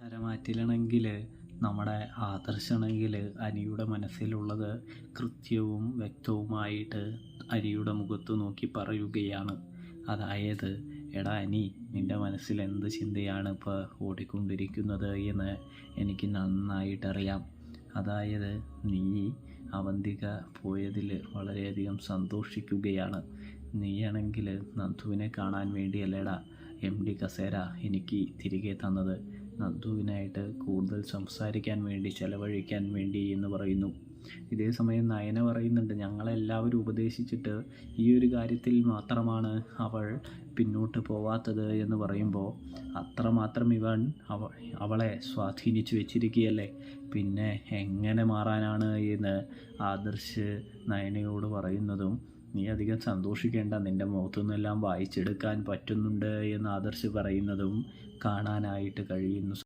തരമാറ്റിലാണെങ്കിൽ നമ്മുടെ ആദർശമാണെങ്കിൽ അനിയുടെ മനസ്സിലുള്ളത് കൃത്യവും വ്യക്തവുമായിട്ട് അനിയുടെ മുഖത്ത് നോക്കി പറയുകയാണ്. അതായത്, എടാ അനി, നിൻ്റെ മനസ്സിൽ എന്ത് ചിന്തയാണ് ഇപ്പോൾ ഓടിക്കൊണ്ടിരിക്കുന്നത് എന്ന് എനിക്ക് നന്നായിട്ടറിയാം. അതായത്, നീ അവന്തിക പോയതിൽ വളരെയധികം സന്തോഷിക്കുകയാണ്. നീയാണെങ്കിൽ നന്ദുവിനെ കാണാൻ വേണ്ടിയല്ലേടാ MD കസേര എനിക്ക് തിരികെ തന്നത്, നന്ദുവിനായിട്ട് കൂടുതൽ സംസാരിക്കാൻ വേണ്ടി, ചെലവഴിക്കാൻ വേണ്ടി എന്ന് പറയുന്നു. ഇതേ സമയം നയന പറയുന്നുണ്ട്, ഞങ്ങളെല്ലാവരും ഉപദേശിച്ചിട്ട് ഈ ഒരു കാര്യത്തിൽ മാത്രമാണ് അവൾ പിന്നോട്ട് പോവാത്തത് എന്ന് പറയുമ്പോൾ അത്രമാത്രം ഇവൻ അവളെ സ്വാധീനിച്ചു വെച്ചിരിക്കുകയല്ലേ, പിന്നെ എങ്ങനെ മാറാനാണ് എന്ന് ആദർശ് നയനയോട് പറയുന്നതും, നീ അധികം സന്തോഷിക്കേണ്ട, നിൻ്റെ മുഖത്തു നിന്നെല്ലാം വായിച്ചെടുക്കാൻ പറ്റുന്നുണ്ട് എന്ന് ആദർശ് പറയുന്നതും കാണാനായിട്ട് കഴിയുന്നു.